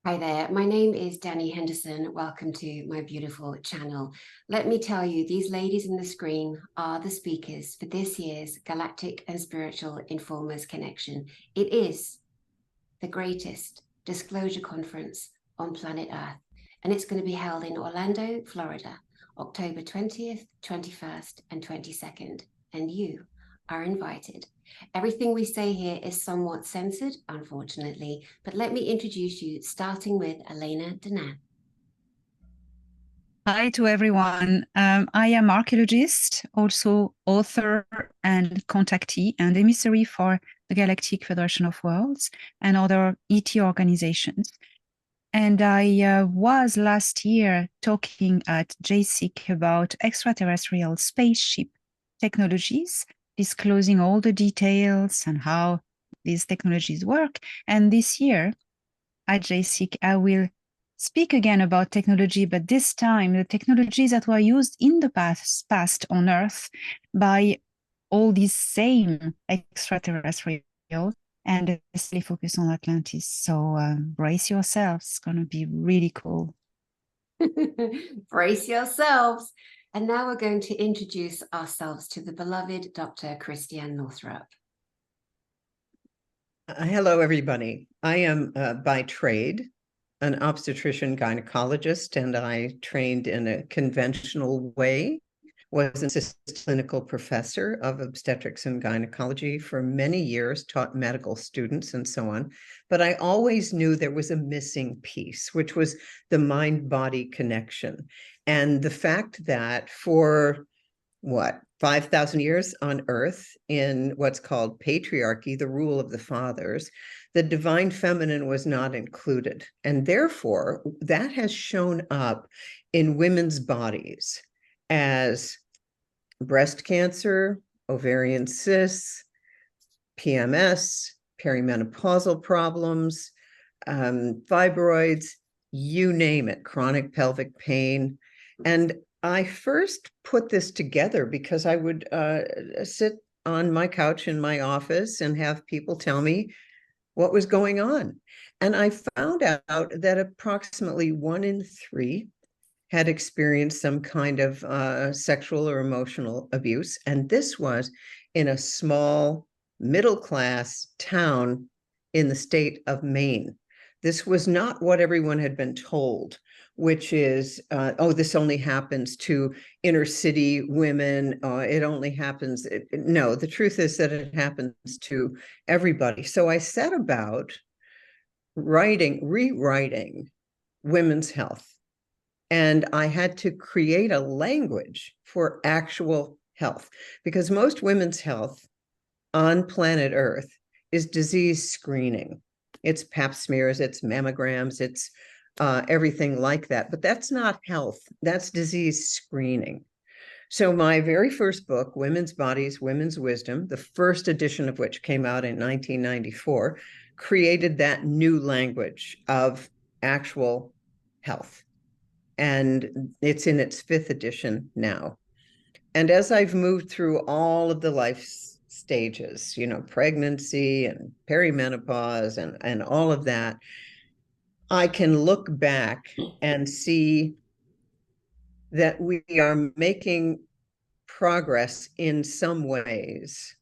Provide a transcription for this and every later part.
Hi there, my name is Danny Henderson. Welcome to my beautiful channel. Let me tell you, these ladies on the screen are the speakers for this year's Galactic and Spiritual Informers Connection. It is the greatest disclosure conference on planet Earth, and it's going to be held in Orlando, Florida, October 20th, 21st, and 22nd, and you are invited. Everything we say here is somewhat censored, unfortunately, but let me introduce you, starting with Elena Danette. Hi to everyone. I am archaeologist, also author and contactee and emissary for the Galactic Federation of Worlds and other ET organizations. And I was last year talking at Gsic about extraterrestrial spaceship technologies, disclosing all the details and how these technologies work. And this year at Gsic, I will speak again about technology, but this time the technologies that were used in the past on Earth by all these same extraterrestrials, and especially focus on Atlantis. So brace yourselves, it's going to be really cool. Brace yourselves. And now we're going to introduce ourselves to the beloved Dr. Christiane Northrup. Hello, everybody. I am by trade an obstetrician gynecologist, and I trained in a conventional way, was an assistant clinical professor of obstetrics and gynecology for many years, taught medical students and so on. But I always knew there was a missing piece, which was the mind-body connection. And the fact that for 5,000 years on Earth, in what's called patriarchy, the rule of the fathers, the divine feminine was not included. And therefore, that has shown up in women's bodies as breast cancer, ovarian cysts, PMS, perimenopausal problems, fibroids, you name it, chronic pelvic pain. And I first put this together because I would sit on my couch in my office and have people tell me what was going on. And I found out that approximately 1 in 3 had experienced some kind of sexual or emotional abuse. And this was in a small middle-class town in the state of Maine. This was not what everyone had been told, which is, oh, this only happens to inner city women. It only happens. No, the truth is that it happens to everybody. So I set about rewriting women's health. And I had to create a language for actual health, because most women's health on planet Earth is disease screening. It's pap smears, it's mammograms, it's everything like that. But that's not health, that's disease screening. So my very first book, Women's Bodies, Women's Wisdom, the first edition of which came out in 1994, created that new language of actual health. And it's in its 5th edition now. And as I've moved through all of the life stages, pregnancy and perimenopause and all of that, I can look back and see that we are making progress in some ways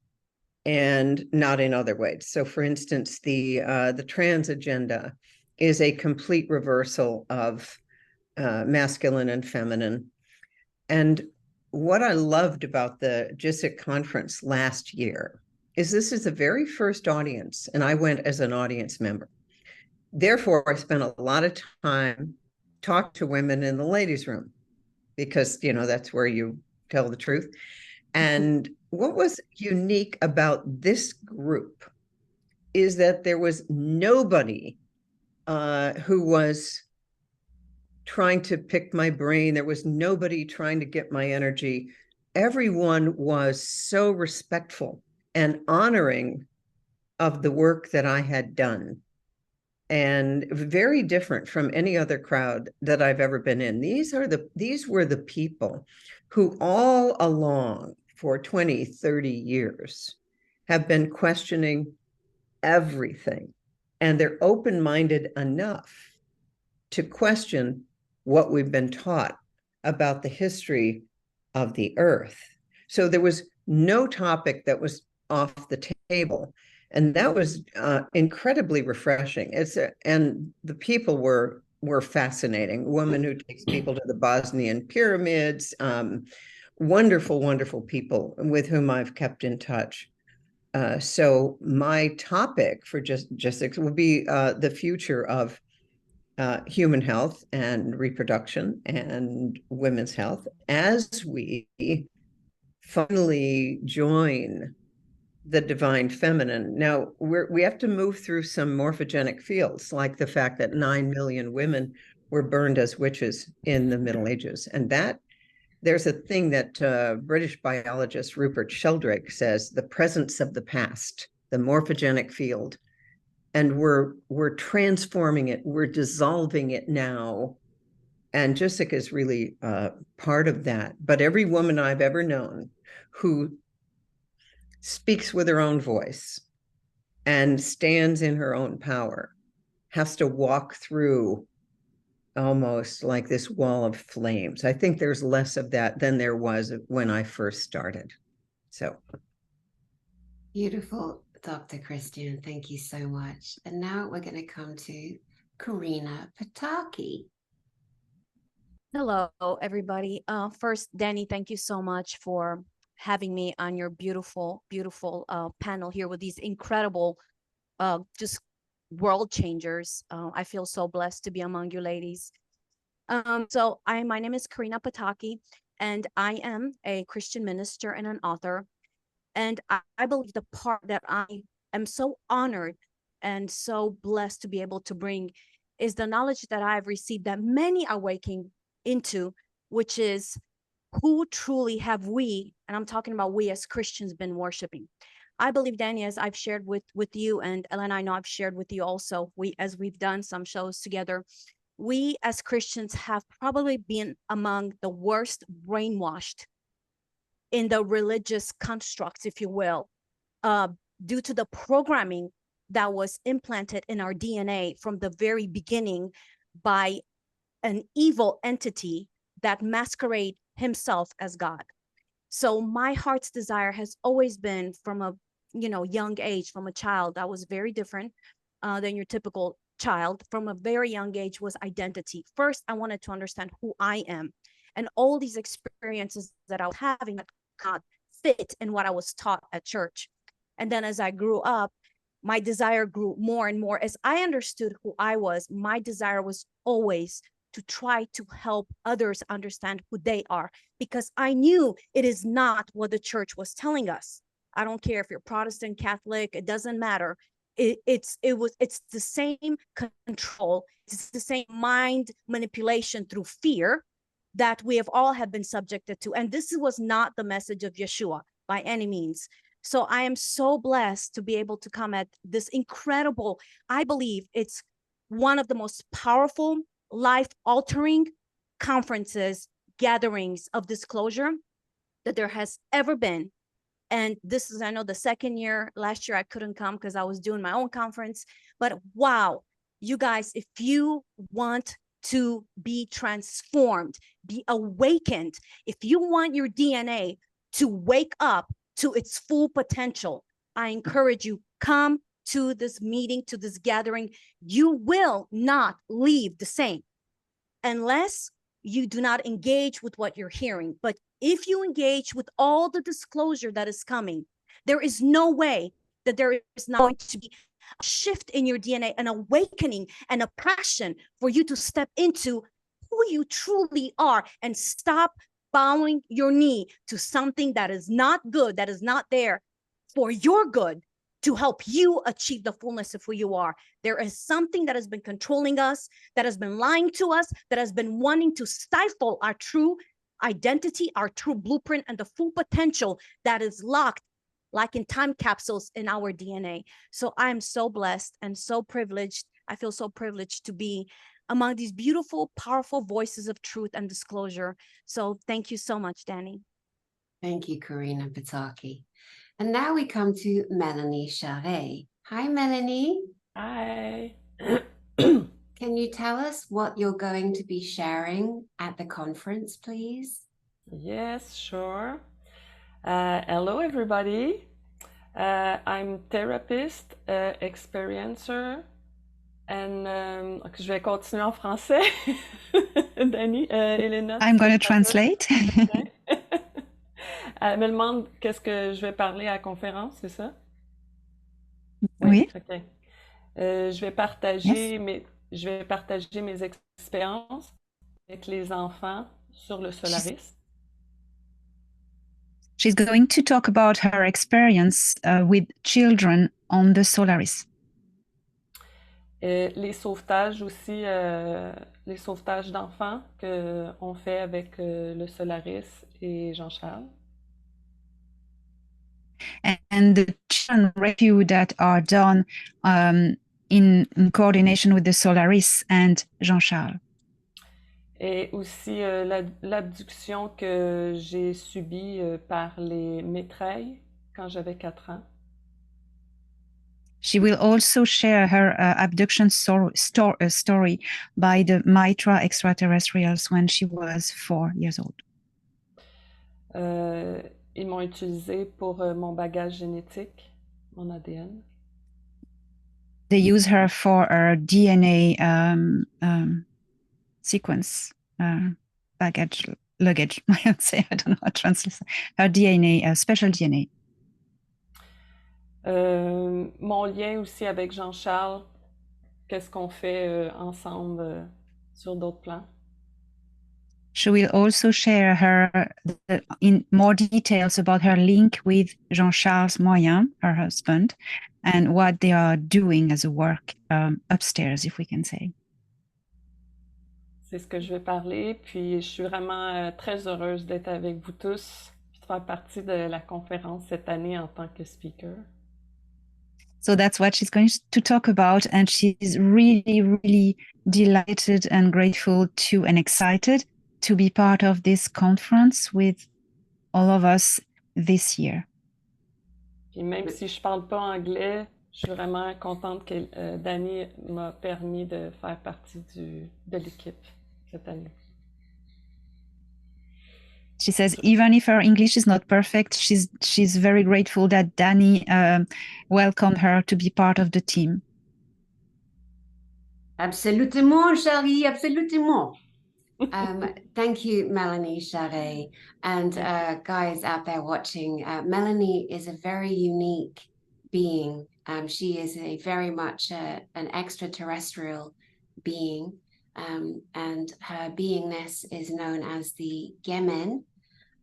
and not in other ways. So for instance, the trans agenda is a complete reversal of masculine and feminine. And what I loved about the Gsic conference last year is this is the very first audience, and I went as an audience member. Therefore, I spent a lot of time talking to women in the ladies' room, because, that's where you tell the truth. And what was unique about this group is that there was nobody who was trying to pick my brain. There was nobody trying to get my energy. Everyone was so respectful and honoring of the work that I had done, and very different from any other crowd that I've ever been in. These were the people who all along for 20, 30 years have been questioning everything, and they're open-minded enough to question what we've been taught about the history of the earth. So there was no topic that was off the table. And that was incredibly refreshing. And the people were fascinating. A woman who takes people to the Bosnian pyramids, wonderful, wonderful people with whom I've kept in touch. So my topic for Gsic will be the future of human health and reproduction and women's health as we finally join the divine feminine. Now, we have to move through some morphogenic fields, like the fact that 9 million women were burned as witches in the Middle Ages. And that there's a thing that British biologist Rupert Sheldrake says, the presence of the past, the morphogenic field. And we're transforming it, we're dissolving it now. And Gsic is really part of that. But every woman I've ever known who speaks with her own voice and stands in her own power has to walk through almost like this wall of flames. I think there's less of that than there was when I first started. So beautiful, Dr. Christiane. Thank you so much. And now we're going to come to Karina Pataki. Hello, everybody. First, Danny, thank you so much for having me on your beautiful, beautiful panel here with these incredible, just world changers. I feel so blessed to be among you ladies. So my name is Karina Pataki, and I am a Christian minister and an author. And I believe the part that I am so honored and so blessed to be able to bring is the knowledge that I've received that many are waking into, which is who truly have we, and I'm talking about we as Christians, been worshiping. I believe, Danny, as I've shared with you, and Elena, I know I've shared with you also, as we've done some shows together, we as Christians have probably been among the worst brainwashed in the religious constructs, if you will, due to the programming that was implanted in our DNA from the very beginning by an evil entity that masquerade himself as God. So my heart's desire has always been from a young age, from a child that was very different than your typical child. From a very young age was identity. First, I wanted to understand who I am, and all these experiences that I was having that not fit in what I was taught at church. And then as I grew up, my desire grew more and more. As I understood who I was, my desire was always to try to help others understand who they are, because I knew it is not what the church was telling us. I don't care if you're Protestant, Catholic, it doesn't matter. It's the same control, it's the same mind manipulation through fear that we have all have been subjected to. And this was not the message of Yeshua by any means. So I am so blessed to be able to come at this incredible, I believe it's one of the most powerful, life-altering conferences, gatherings of disclosure that there has ever been. And this is, I know, the second year. Last year I couldn't come because I was doing my own conference. But wow, you guys, if you want to be transformed, be awakened, if you want your DNA to wake up to its full potential, I encourage you, come to this meeting, to this gathering. You will not leave the same unless you do not engage with what you're hearing. But if you engage with all the disclosure that is coming, there is no way that there is not going to be a shift in your DNA, an awakening and a passion for you to step into who you truly are and stop bowing your knee to something that is not good, that is not there for your good, to help you achieve the fullness of who you are. There is something that has been controlling us, that has been lying to us, that has been wanting to stifle our true identity, our true blueprint, and the full potential that is locked like in time capsules in our DNA. So I'm so blessed and so privileged. I feel so privileged to be among these beautiful, powerful voices of truth and disclosure. So thank you so much, Danny. Thank you, Karina Pataki. And now we come to Melanie Sharay. Hi, Melanie. Hi. Can can you tell us what you're going to be sharing at the conference, please? Yes, sure. Hello, everybody. I'm therapist, experiencer, and je vais continuer en français. Dani, Elena. I'm going to translate. Elle me demande qu'est-ce que je vais parler à la conférence, c'est ça? Oui. OK. Je vais partager mes expériences avec les enfants sur le Solaris. She's going to talk about her experience with children on the Solaris. Les sauvetages aussi, les sauvetages d'enfants qu'on fait avec le Solaris et Jean-Charles. And the children rescue that are done in coordination with the Solaris and Jean-Charles. Et aussi l'abduction que j'ai subie par les maîtreilles quand j'avais 4 ans. She will also share her abduction story by the Mitra extraterrestrials when she was 4 years old. Ils m'ont utilisé pour mon bagage génétique, mon ADN. They use her for her DNA sequence, luggage. I would say, I don't know how to translate her DNA, special DNA. Mon lien aussi avec Jean-Charles, qu'est-ce qu'on fait ensemble sur d'autres plans. She will also share in more details about her link with Jean-Charles Moyen, her husband, and what they are doing as a work upstairs, if we can say. C'est ce que je vais parler, puis je suis vraiment très heureuse d'être avec vous tous, puis de faire partie de la conférence cette année en tant que speaker. So that's what she's going to talk about, and she's really, really delighted and grateful and excited to be part of this conference with all of us this year. Puis même si je parle pas anglais, je suis vraiment contente que Dani m'a permis de faire partie de l'équipe cette année. She says, even if her English is not perfect, she's very grateful that Dani welcomed her to be part of the team. Absolument, Sharay, absolument. Thank you, Melanie Sharay. And guys out there watching, Melanie is a very unique being. She is very much an extraterrestrial being. And her beingness is known as the Gemen.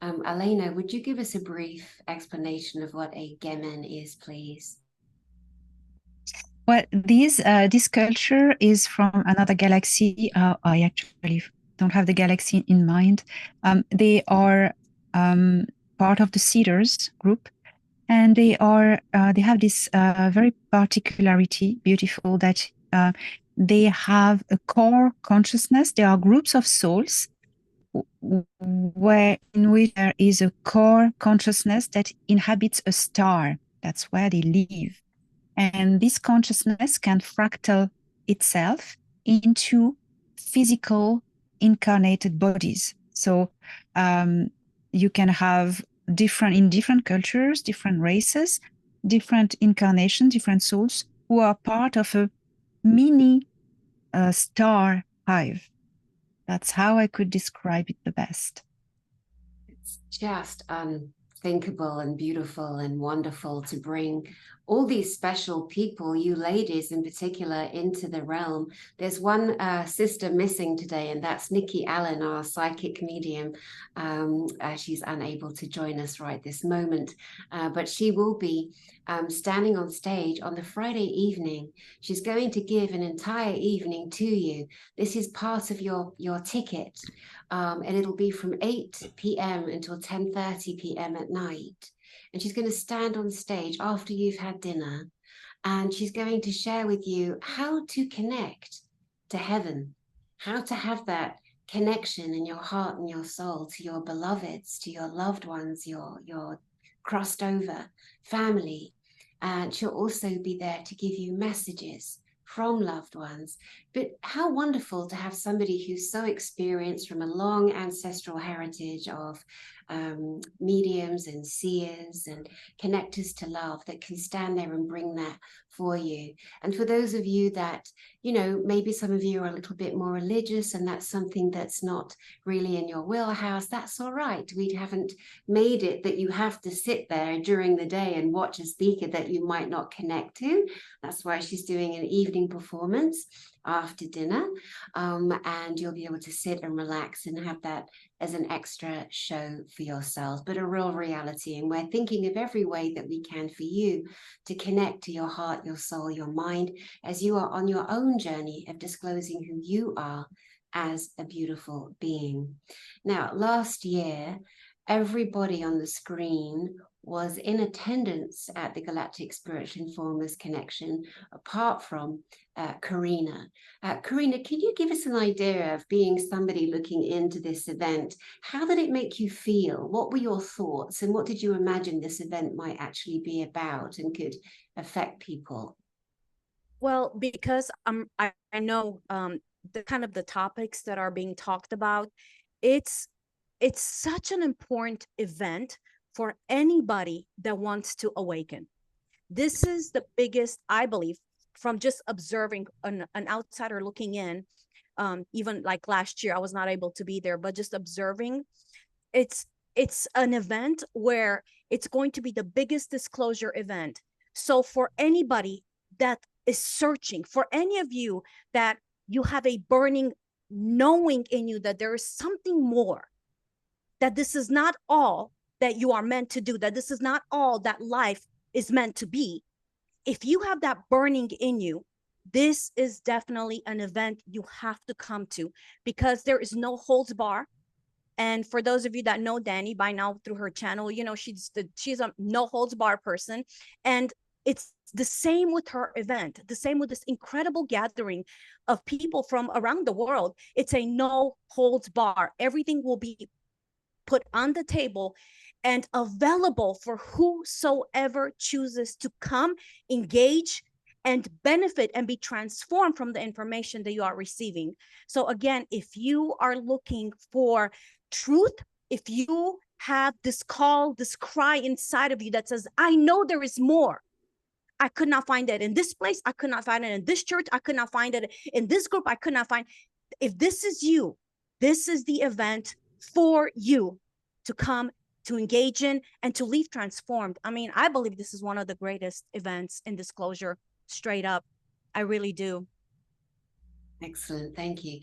Elena, would you give us a brief explanation of what a Gemen is, please? Well, this culture is from another galaxy. I actually don't have the galaxy in mind. They are part of the Cedars group, and they have this very particularity, beautiful, that they have a core consciousness. There are groups of souls in which there is a core consciousness that inhabits a star. That's where they live. And this consciousness can fractal itself into physical incarnated bodies. So you can have in different cultures, different races, different incarnations, different souls who are part of a mini star hive. That's how I could describe it the best. It's just unthinkable and beautiful and wonderful to bring all these special people, you ladies in particular, into the realm. There's one sister missing today, and that's Nicky Allen, our psychic medium. She's unable to join us right this moment, but she will be standing on stage on the Friday evening. She's going to give an entire evening to you. This is part of your ticket, and it'll be from 8 p.m. until 10:30 p.m. at night. And she's going to stand on stage after you've had dinner, and she's going to share with you how to connect to heaven, how to have that connection in your heart and your soul to your beloveds, to your loved ones, your crossed over family. And she'll also be there to give you messages from loved ones. But how wonderful to have somebody who's so experienced, from a long ancestral heritage of mediums and seers and connectors to love, that can stand there and bring that for you. And for those of you that, you know, maybe some of you are a little bit more religious and that's something that's not really in your wheelhouse, that's all right. We haven't made it that you have to sit there during the day and watch a speaker that you might not connect to. That's why she's doing an evening performance after dinner, and you'll be able to sit and relax and have that as an extra show for yourselves, but a real reality. And we're thinking of every way that we can for you to connect to your heart, your soul, your mind, as you are on your own journey of disclosing who you are as a beautiful being. Now, last year, everybody on the screen was in attendance at the Galactic Spiritual Informers Connection, apart from Corina. Corina, can you give us an idea of being somebody looking into this event? How did it make you feel? What were your thoughts? And what did you imagine this event might actually be about and could affect people? Well, because I know the kind of the topics that are being talked about, it's such an important event for anybody that wants to awaken. This is the biggest, I believe, from just observing an outsider looking in, even like last year, I was not able to be there, but just observing, it's an event where it's going to be the biggest disclosure event. So for anybody that is searching, for any of you that you have a burning knowing in you that there is something more, that this is not all that you are meant to do, that this is not all that life is meant to be. If you have that burning in you, this is definitely an event you have to come to, because there is no holds bar. And for those of you that know Danny by now through her channel, you know, she's a no holds bar person. And it's the same with her event, the same with this incredible gathering of people from around the world. It's a no holds bar. Everything will be put on the table and available for whosoever chooses to come, engage, and benefit and be transformed from the information that you are receiving. So again, if you are looking for truth, if you have this call, this cry inside of you that says, I know there is more. I could not find it in this place. I could not find it in this church. I could not find it in this group. I could not find. If this is you, this is the event for you to come, to engage in, and to leave transformed. I mean, I believe this is one of the greatest events in disclosure, straight up. I really do. Excellent, thank you.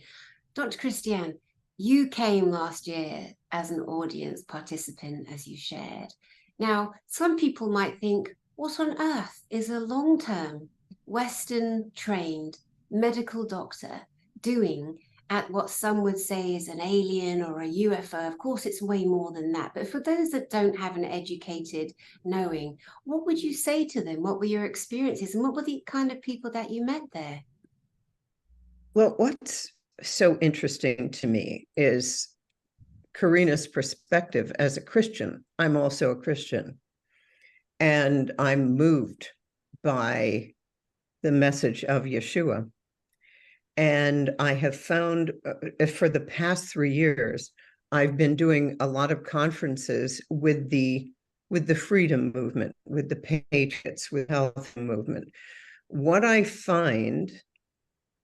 Dr. Christiane, you came last year as an audience participant, as you shared. Now, some people might think, what on earth is a long-term Western trained medical doctor doing at what some would say is an alien or a UFO? Of course, it's way more than that. But for those that don't have an educated knowing, what would you say to them? What were your experiences? And what were the kind of people that you met there? Well, what's so interesting to me is Corina's perspective as a Christian. I'm also a Christian. And I'm moved by the message of Yeshua. And I have found for the past 3 years, I've been doing a lot of conferences with the freedom movement, with the patriots, with the health movement. What I find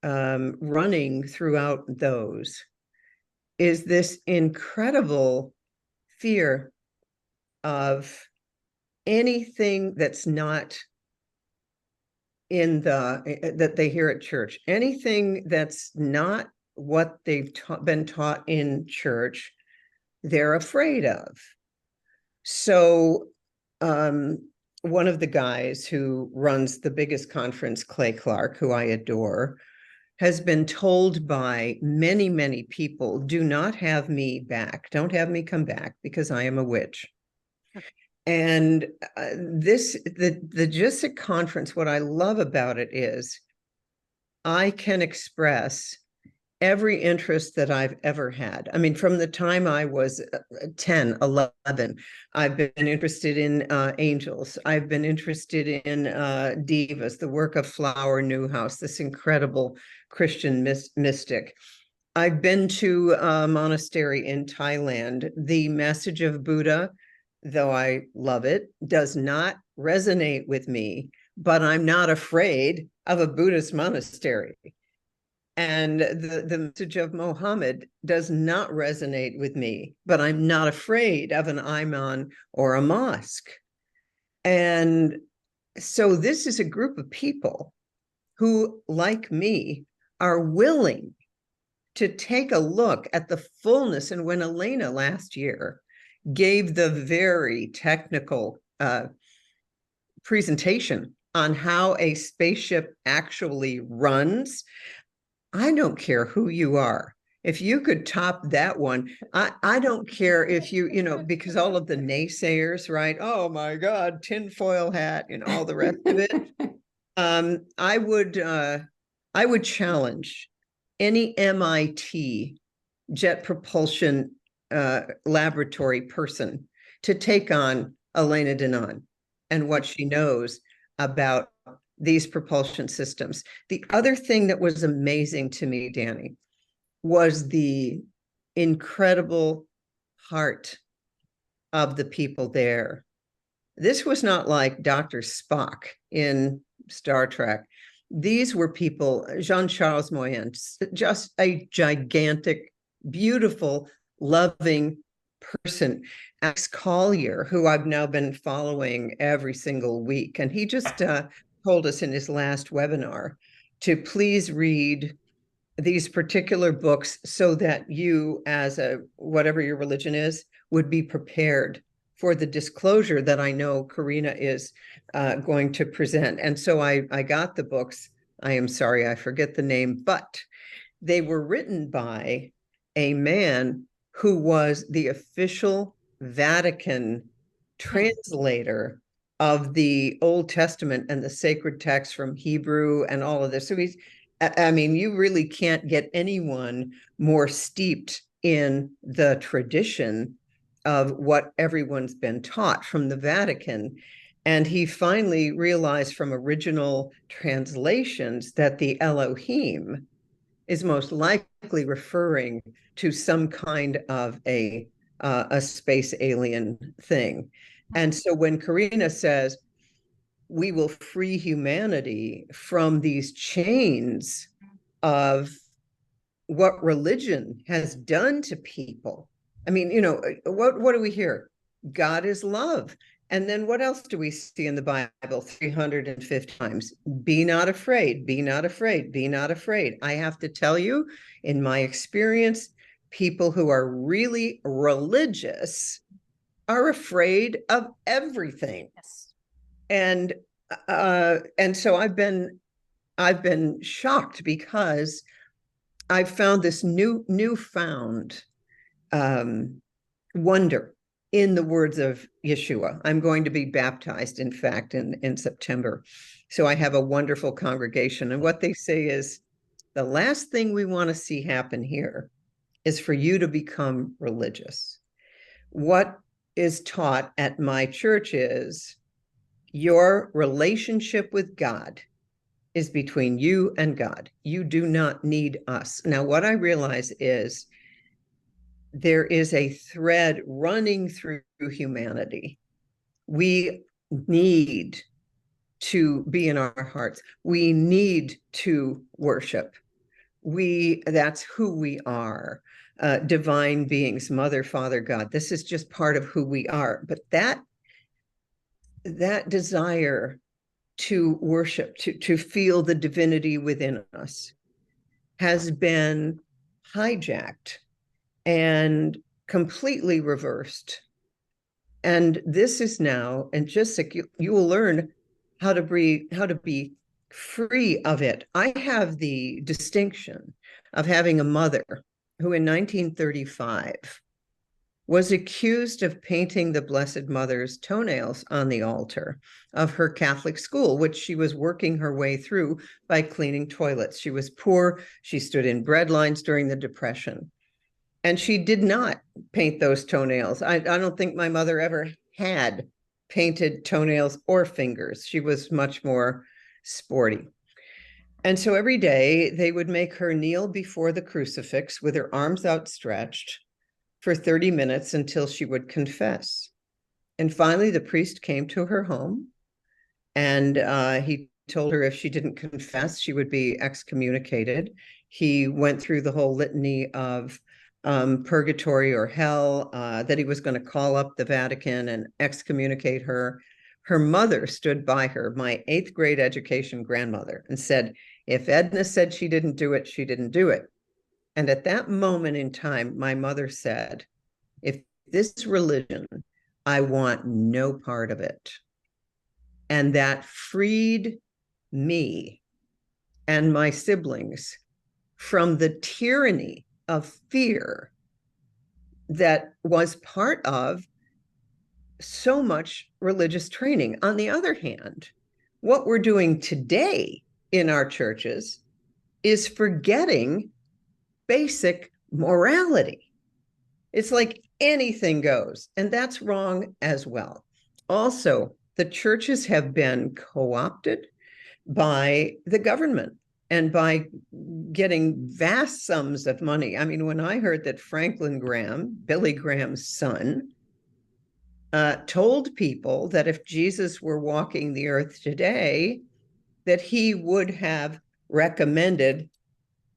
running throughout those is this incredible fear of anything that's not in that they hear at church, anything that's not what they've been taught in church, they're afraid of. So one of the guys who runs the biggest conference, Clay Clark, who I adore, has been told by many, many people, do not have me back. Don't have me come back because I am a witch. And the Gsic conference, what I love about it is I can express every interest that I've ever had. I mean, from the time I was 10, 11, I've been interested in angels. I've been interested in divas, the work of Flower Newhouse, this incredible Christian mystic. I've been to a monastery in Thailand. The message of Buddha, though I love it, does not resonate with me, but I'm not afraid of a Buddhist monastery. And the message of Muhammad does not resonate with me, but I'm not afraid of an imam or a mosque. And so this is a group of people who, like me, are willing to take a look at the fullness. And when Elena last year gave the very technical presentation on how a spaceship actually runs, I don't care who you are. If you could top that one, I don't care if you know, because all of the naysayers, right? Oh my God, tinfoil hat and all the rest of it. I would challenge any MIT jet propulsion laboratory person to take on Elena Danette and what she knows about these propulsion systems. The other thing that was amazing to me, Danny, was the incredible heart of the people there. This was not like Dr. Spock in Star Trek. These were people, Jean-Charles Moyen, just a gigantic, beautiful, loving person. Alex Collier, who I've now been following every single week, and he just told us in his last webinar to please read these particular books so that you, as a whatever your religion is, would be prepared for the disclosure that I know Corina is going to present. And so I got the books. I am sorry, I forget the name, but they were written by a man who was the official Vatican translator of the Old Testament and the sacred text from Hebrew and all of this. So he's, I mean, you really can't get anyone more steeped in the tradition of what everyone's been taught from the Vatican. And he finally realized from original translations that the Elohim is most likely referring to some kind of a space alien thing. And so when Corina says, we will free humanity from these chains of what religion has done to people. I mean, you know, what do we hear? God is love. And then what else do we see in the Bible 350 times? Be not afraid, be not afraid, be not afraid. I have to tell you, in my experience, people who are really religious are afraid of everything. Yes. And so I've been shocked because I've found this newfound wonder in the words of Yeshua. I'm going to be baptized, in fact, in September. So I have a wonderful congregation. And what they say is, the last thing we want to see happen here is for you to become religious. What is taught at my church is your relationship with God is between you and God. You do not need us. Now, what I realize is there is a thread running through humanity. We need to be in our hearts. We need to worship. That's who we are. Divine beings, Mother, Father, God. This is just part of who we are. But that desire to worship, to feel the divinity within us, has been hijacked and completely reversed. And this is now, and Gsic, you will learn how to be free of it. I have the distinction of having a mother who in 1935 was accused of painting the Blessed Mother's toenails on the altar of her Catholic school, which she was working her way through by cleaning toilets. She was poor. She stood in bread lines during the Depression. And she did not paint those toenails. I don't think my mother ever had painted toenails or fingers. She was much more sporty. And so every day they would make her kneel before the crucifix with her arms outstretched for 30 minutes until she would confess. And finally, the priest came to her home, and he told her if she didn't confess, she would be excommunicated. He went through the whole litany of purgatory or hell, that he was going to call up the Vatican and excommunicate her. Her mother stood by her, my 8th grade education grandmother, and said, if Edna said she didn't do it, she didn't do it. And at that moment in time, my mother said, if this religion, I want no part of it. And that freed me and my siblings from the tyranny of fear that was part of so much religious training. On the other hand, what we're doing today in our churches is forgetting basic morality. It's like anything goes, and that's wrong as well. Also, the churches have been co-opted by the government and by getting vast sums of money. I mean, when I heard that Franklin Graham, Billy Graham's son, told people that if Jesus were walking the earth today, that he would have recommended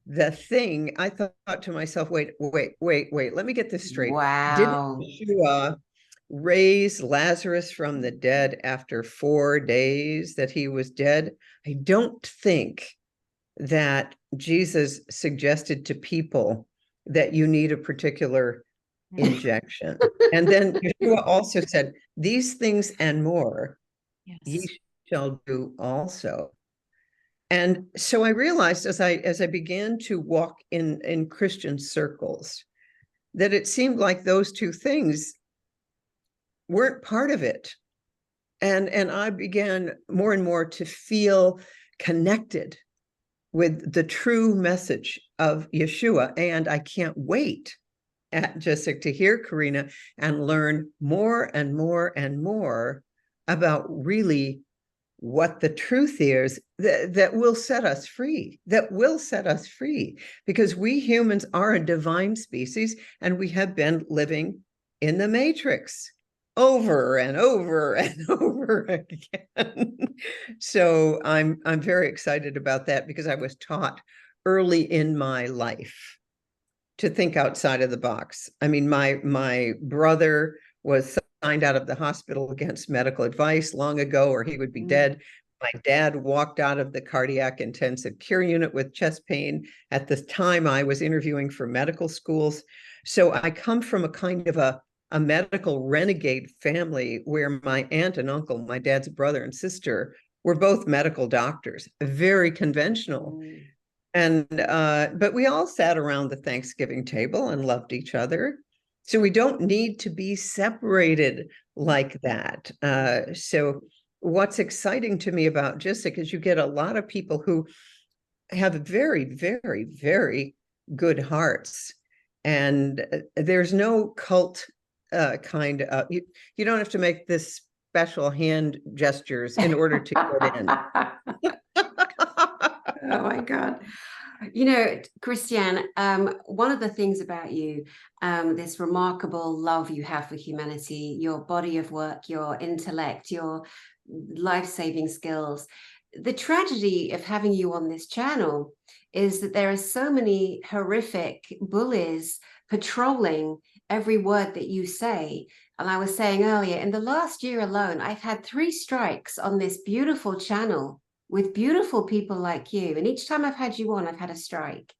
the thing, I thought to myself, wait, let me get this straight. Wow. Didn't Yeshua raise Lazarus from the dead after 4 days that he was dead? I don't think that Jesus suggested to people that you need a particular injection. And then Yeshua also said, these things and more ye shall do also. And so I realized as I began to walk in Christian circles that it seemed like those two things weren't part of it. And I began more and more to feel connected with the true message of Yeshua. And I can't wait at Gsic to hear Corina and learn more and more and more about really what the truth is that will set us free, because we humans are a divine species and we have been living in the matrix over and over and over again. So I'm very excited about that, because I was taught early in my life to think outside of the box. I mean, my brother was signed out of the hospital against medical advice long ago, or he would be dead. My dad walked out of the cardiac intensive care unit with chest pain. At the time, I was interviewing for medical schools. So I come from a kind of a medical renegade family where my aunt and uncle, my dad's brother and sister, were both medical doctors, very conventional. And but we all sat around the Thanksgiving table and loved each other. So we don't need to be separated like that. So what's exciting to me about Gsic is you get a lot of people who have very, very, very good hearts. And there's no cult kind of, you don't have to make this special hand gestures in order to get in. Oh my God. You know, Christiane, one of the things about you, this remarkable love you have for humanity, your body of work, your intellect, your life-saving skills. The tragedy of having you on this channel is that there are so many horrific bullies patrolling every word that you say. And I was saying earlier, in the last year alone, I've had 3 strikes on this beautiful channel with beautiful people like you. And each time I've had you on, I've had a strike.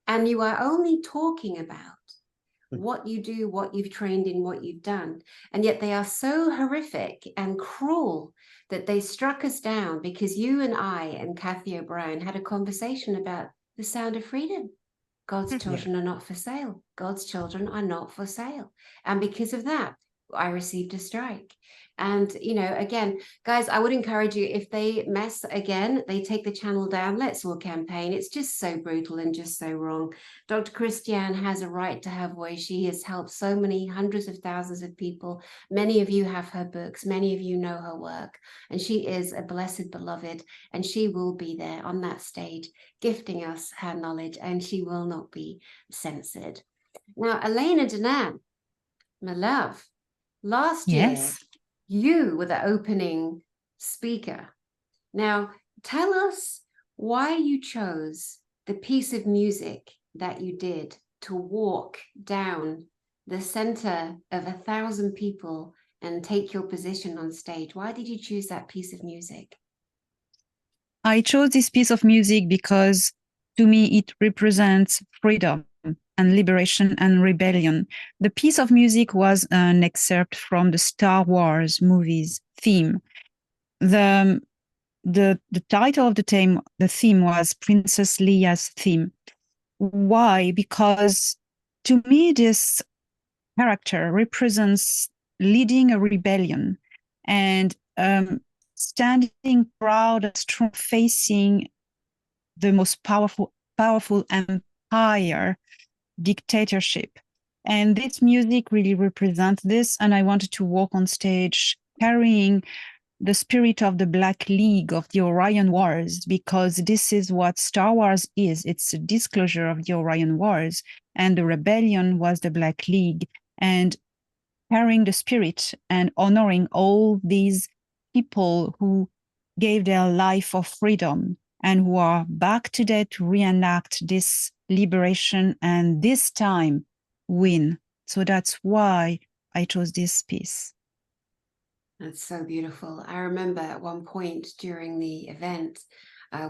And you are only talking about what you do, what you've trained in, what you've done. And yet they are so horrific and cruel that they struck us down because you and I and Kathy O'Brien had a conversation about the sound of freedom. God's children are not for sale. God's children are not for sale. And because of that, I received a strike. And, you know, again, guys, I would encourage you, if they mess again, they take the channel down. Let's all campaign. It's just so brutal and just so wrong. Dr. Christiane has a right to her voice. She has helped so many hundreds of thousands of people. Many of you have her books. Many of you know her work. And she is a blessed beloved. And she will be there on that stage, gifting us her knowledge. And she will not be censored. Now, Elena Danette, my love, last year, you were the opening speaker. Now, tell us why you chose the piece of music that you did to walk down the center of 1,000 people and take your position on stage. Why did you choose that piece of music? I chose this piece of music because to me it represents freedom and liberation and rebellion. The piece of music was an excerpt from the Star Wars movies theme. The title of the theme was Princess Leia's theme. Why? Because to me this character represents leading a rebellion and standing proud and strong, facing the most powerful empire dictatorship. And this music really represents this. And I wanted to walk on stage carrying the spirit of the Black League of the Orion Wars, because this is what Star Wars is. It's a disclosure of the Orion Wars, and the rebellion was the Black League. And carrying the spirit and honoring all these people who gave their life for freedom and who are back today to reenact this liberation and this time win. So that's why I chose this piece. That's so beautiful. I remember at one point during the event,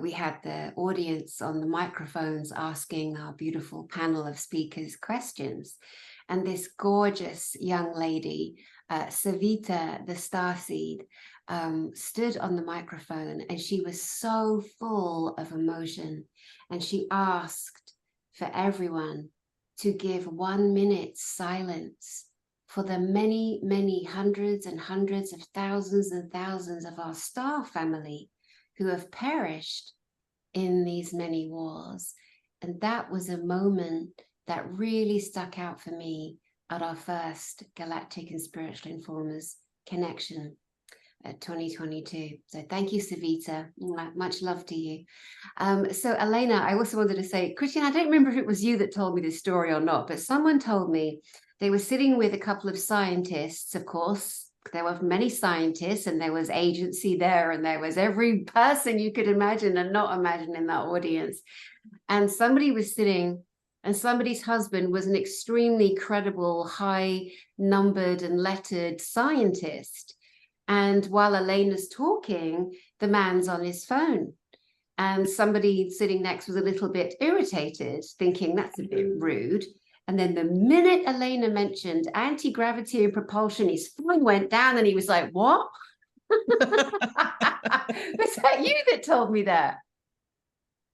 we had the audience on the microphones asking our beautiful panel of speakers questions. And this gorgeous young lady, Savita, the starseed, stood on the microphone, and she was so full of emotion. And she asked for everyone to give 1 minute silence for the many, many hundreds and hundreds of thousands and thousands of our star family who have perished in these many wars. And that was a moment that really stuck out for me at our first Galactic and Spiritual Informers connection at 2022. So thank you, Savita. Much love to you. So Elena, I also wanted to say, Christiane, I don't remember if it was you that told me this story or not, but someone told me they were sitting with a couple of scientists, of course. There were many scientists, and there was agency there, and there was every person you could imagine and not imagine in that audience. And somebody was sitting, and somebody's husband was an extremely credible, high-numbered and lettered scientist. And while Elena's talking, the man's on his phone. And somebody sitting next was a little bit irritated, thinking that's a bit rude. And then the minute Elena mentioned anti-gravity and propulsion, his phone went down and he was like, what? Was that you that told me that?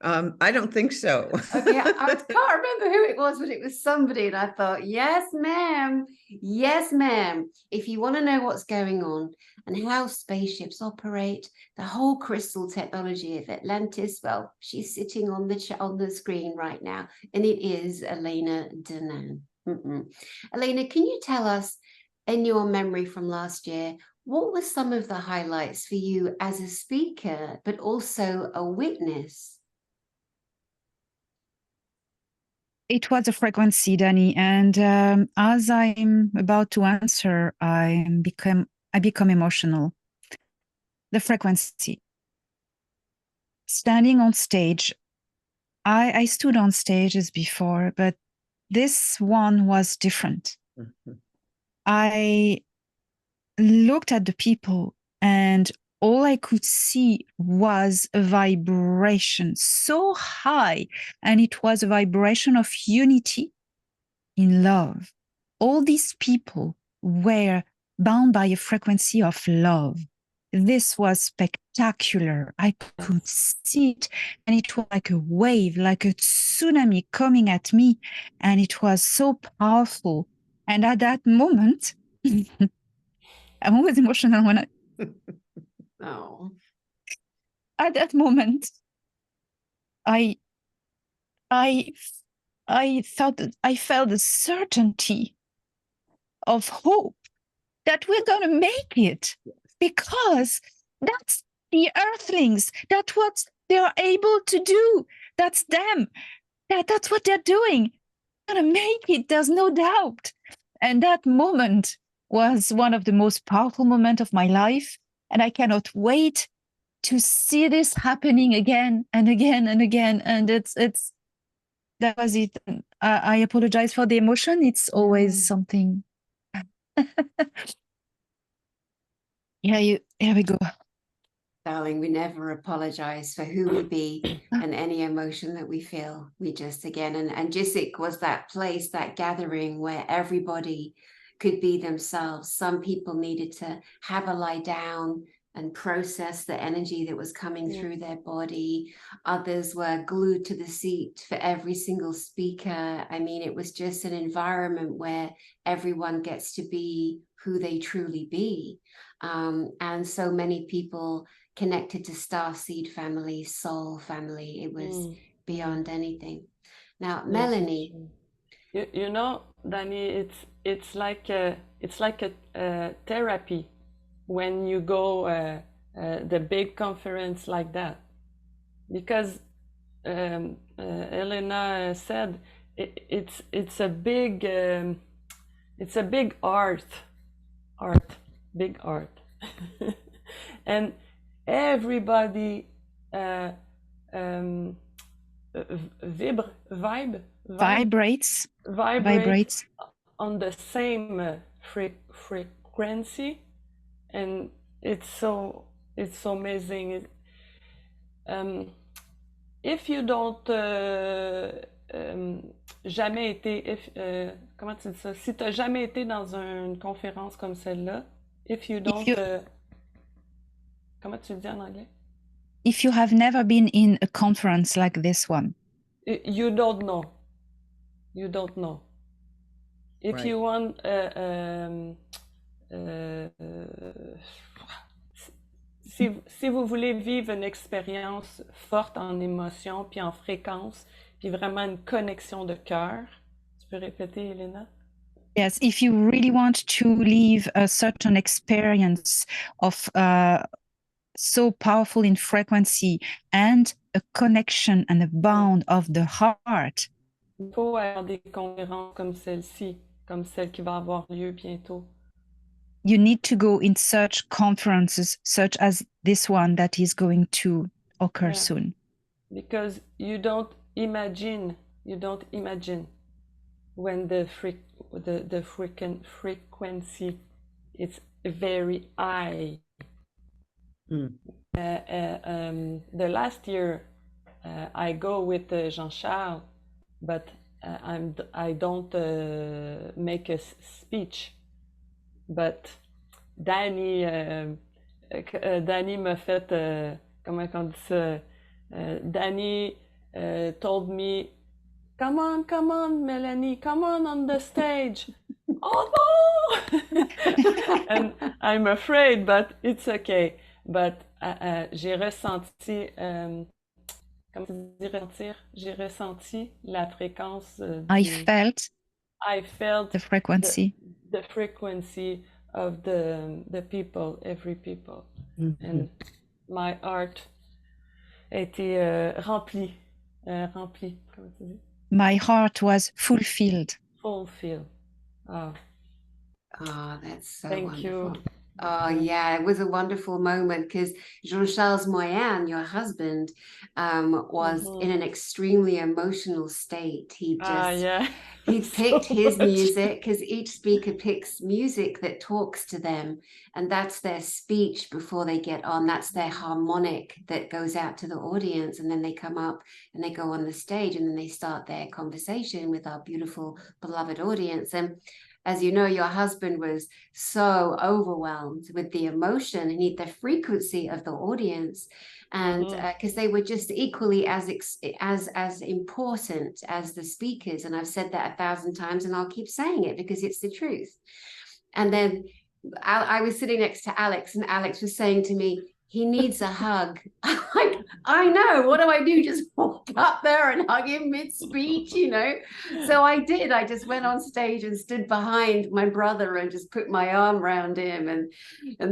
I don't think so. Okay, I can't remember who it was, but it was somebody. And I thought, yes, ma'am. Yes, ma'am. If you want to know what's going on and how spaceships operate, the whole crystal technology of Atlantis, well, she's sitting on the screen right now. And it is Elena Danette. Elena, can you tell us, in your memory from last year, what were some of the highlights for you as a speaker, but also a witness? It was a frequency, Danny, and as I'm about to answer, I become emotional. The frequency. Standing on stage, I stood on stages before, but this one was different. I looked at the people, and all I could see was a vibration so high, and it was a vibration of unity in love. All these people were bound by a frequency of love. this was spectacular. I could see it, and it was like a wave, like a tsunami coming at me, and it was so powerful. And at that moment, I'm always emotional when Oh. at that moment, I thought that I felt the certainty of hope that we're going to make it, because that's the earthlings. That's what they are able to do. That's them. That's what they're doing. They're going to make it. There's no doubt. And that moment was one of the most powerful moments of my life. And I cannot wait to see this happening again and again and again. And it's that was it. I apologize for the emotion. It's always something. Here we go. Darling, we never apologize for who we be and any emotion that we feel. We just, again, and Gsic was that place, that gathering where everybody could be themselves. Some people needed to have a lie down and process the energy that was coming through their body. Others were glued to the seat for every single speaker. I mean, it was just an environment where everyone gets to be who they truly be. And so many people connected to Starseed family, soul family. It was beyond anything. Now, Melanie. You know, Dani, it's like a therapy when you go the big conference like that, because Elena said it's a big big art, and everybody vibrates on the same frequency, and it's so amazing. If you don't jamais été, comment tu dis ça? Si tu n'as jamais été dans une conférence comme celle-là, if you don't, comment tu le dis en anglais? If you have never been in a conference like this one, you don't know. You don't know. If Right. you want, si vous voulez vivre une expérience forte en émotion, puis en fréquence, puis vraiment une connexion de cœur, tu peux répéter, Elena? Yes, if you really want to live a certain experience of so powerful in frequency and a connection and a bond of the heart. Il faut avoir des conférences comme celle-ci, comme celle qui va avoir lieu bientôt. You need to go in such conferences, such as this one that is going to occur soon. Because you don't imagine when the frequency is very high. The last year I go with Jean-Charles, but I don't make a speech. But Danny m'a fait, comment on dit ça? Danny told me, come on, Melanie, come on the stage. Oh no! And I'm afraid, but it's okay. But j'ai ressenti, comment tu dis ressentir? J'ai ressenti la fréquence. I felt the frequency. The frequency of the people, every people. And my heart a été rempli. Comment tu dis? My heart was fulfilled. Fulfilled. Oh, that's so Thank wonderful. you. Oh, yeah, it was a wonderful moment because Jean-Charles Moyen, your husband, was in an extremely emotional state. He just he picked his music, because each speaker picks music that talks to them, and that's their speech before they get on. That's their harmonic that goes out to the audience, and then they come up and they go on the stage, and then they start their conversation with our beautiful beloved audience. And as you know, your husband was so overwhelmed with the emotion and the frequency of the audience, and because they were just equally as important as the speakers. And I've said that 1,000 times, and I'll keep saying it because it's the truth. And then I was sitting next to Alex, and Alex was saying to me, he needs a hug. Like, I know, what do I do? Just walk up there and hug him mid-speech, you know? So I did. I just went on stage and stood behind my brother and just put my arm around him, and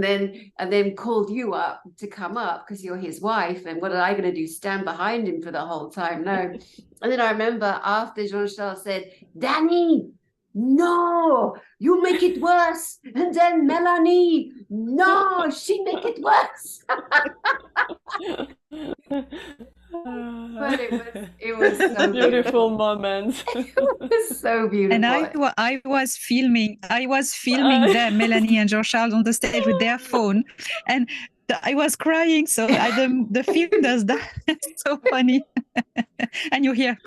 then called you up to come up because you're his wife. And what am I going to do? Stand behind him for the whole time? No. And then I remember after Jean-Charles said, Danny, no, you make it worse. And then Melanie, no, she make it worse. But it was so beautiful moment. It was so beautiful. And I was filming them, Melanie and Jean-Charles, on the stage with their phone, and I was crying. So the film does that. It's so funny. And you're here.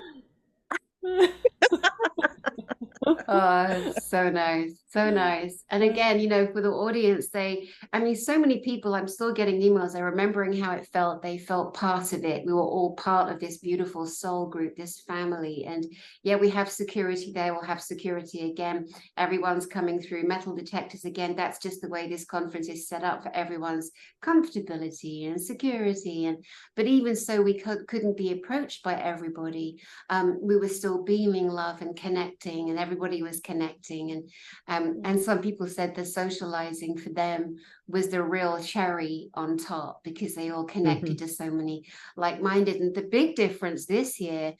Oh, so nice, so nice. And again, you know, for the audience, so many people, I'm still getting emails, they're remembering how it felt. They felt part of it. We were all part of this beautiful soul group, this family. And yeah, we have security there, we'll have security again. Everyone's coming through, metal detectors again. That's just the way this conference is set up for everyone's comfortability and security. But even so, we couldn't be approached by everybody. We were still beaming love and connecting, and everybody was connecting. And some people said the socializing for them was the real cherry on top, because they all connected to so many like-minded. And the big difference this year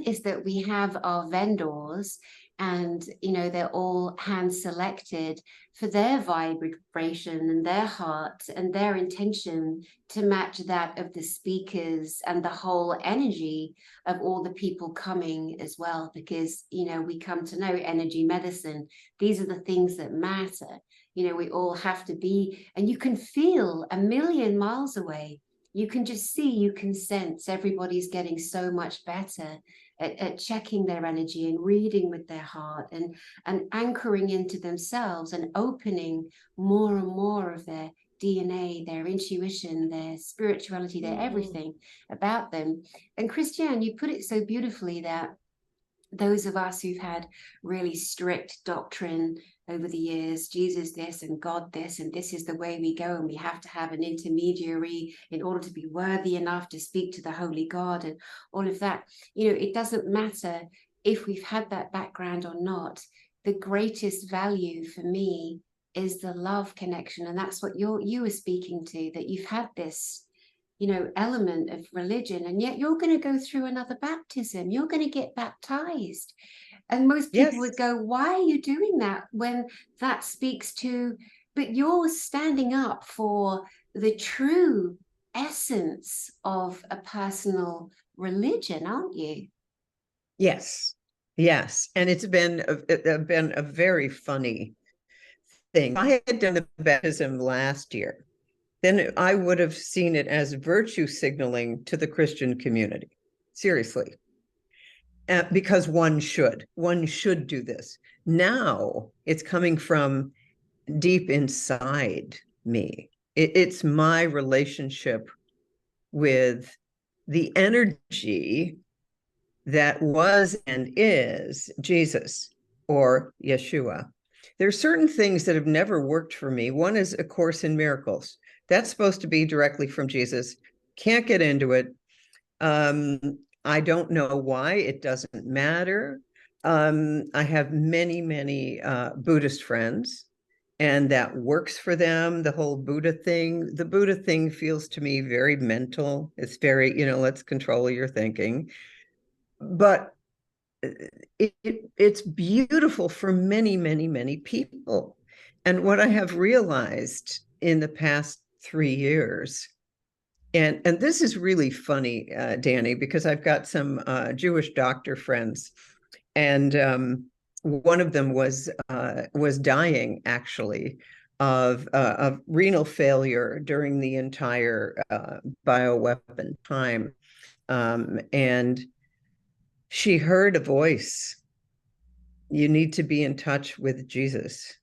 is that we have our vendors, and you know, they're all hand selected for their vibration and their heart and their intention to match that of the speakers and the whole energy of all the people coming as well. Because, you know, we come to know energy medicine, these are the things that matter. You know, we all have to be, and you can feel 1,000,000 miles away. You can just see, you can sense everybody's getting so much better at checking their energy and reading with their heart, and anchoring into themselves and opening more and more of their DNA, their intuition, their spirituality, their everything about them. And Christiane, you put it so beautifully that those of us who've had really strict doctrine over the years, Jesus this and God this, and this is the way we go, and we have to have an intermediary in order to be worthy enough to speak to the holy God and all of that. You know, it doesn't matter if we've had that background or not. The greatest value for me is the love connection. And that's what you were speaking to, that you've had this, you know, element of religion, and yet you're going to go through another baptism. You're going to get baptized. And most people would go, why are you doing that, when that speaks to, but you're standing up for the true essence of a personal religion, aren't you? Yes. And it's been a very funny thing. I had done the baptism last year, then I would have seen it as virtue signaling to the Christian community. Seriously. Because one should do this. Now it's coming from deep inside me. It's my relationship with the energy that was and is Jesus, or Yeshua. There are certain things that have never worked for me. One is A Course in Miracles. That's supposed to be directly from Jesus. Can't get into it. I don't know why. It doesn't matter. I have many Buddhist friends, and that works for them, the whole Buddha thing. The Buddha thing feels to me very mental. It's very, you know, let's control your thinking. But it's beautiful for many people. And what I have realized in the past 3 years, and this is really funny, Danny, because I've got some Jewish doctor friends, and one of them was dying actually of renal failure during the entire bioweapon time, and she heard a voice you need to be in touch with Jesus.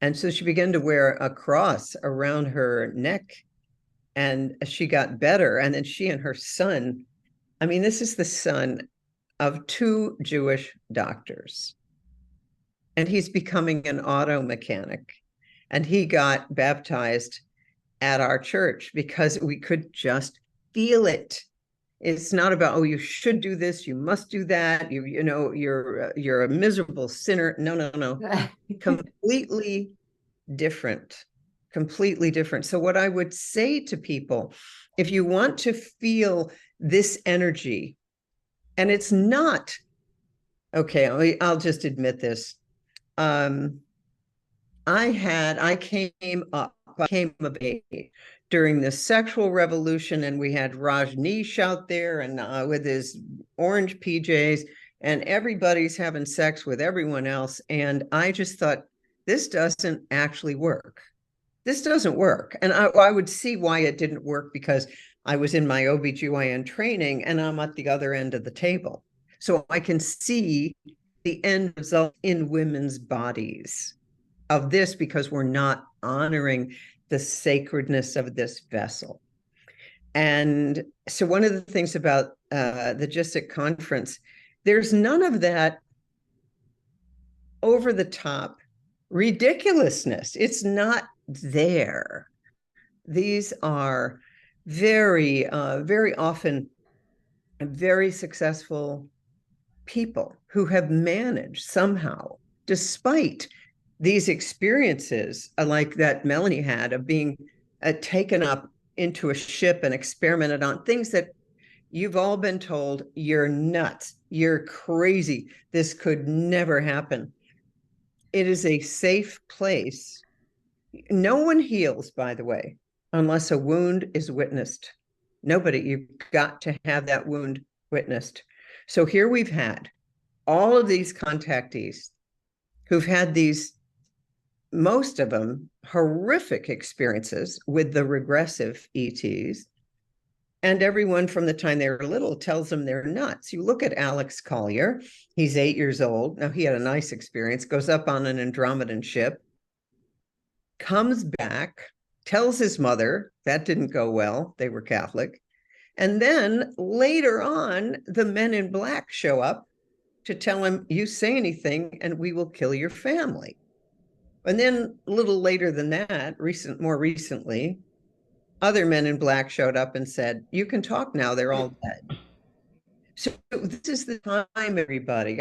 And so she began to wear a cross around her neck, and she got better. And then she and her son, I mean, this is the son of 2 Jewish doctors, and he's becoming an auto mechanic. And he got baptized at our church because we could just feel it. It's not about, oh, you should do this, you must do that, you know, you're a miserable sinner. No. Completely different. Completely different. So what I would say to people, if you want to feel this energy, and it's not, okay, I'll just admit this. I came of age during the sexual revolution, and we had Rajneesh out there and with his orange PJs, and everybody's having sex with everyone else. And I just thought, this doesn't actually work. This doesn't work. And I would see why it didn't work, because I was in my OBGYN training and I'm at the other end of the table. So I can see the end result in women's bodies of this, because we're not honoring the sacredness of this vessel. And so one of the things about the Gsic conference, there's none of that over the top ridiculousness. It's not there. These are very, very often very successful people who have managed somehow, despite these experiences like that Melanie had of being taken up into a ship and experimented on, things that you've all been told, you're nuts, you're crazy, this could never happen. It is a safe place. No one heals, by the way, unless a wound is witnessed. Nobody. You've got to have that wound witnessed. So here we've had all of these contactees who've had these, most of them, horrific experiences with the regressive ETs. And everyone from the time they were little tells them they're nuts. You look at Alex Collier, he's 8 years old. Now, he had a nice experience, goes up on an Andromedan ship, comes back, tells his mother that didn't go well. They were Catholic. And then later on, the men in black show up to tell him, you say anything and we will kill your family. And then a little later than that, more recently, other men in black showed up and said, you can talk now, they're all dead. So this is the time, everybody.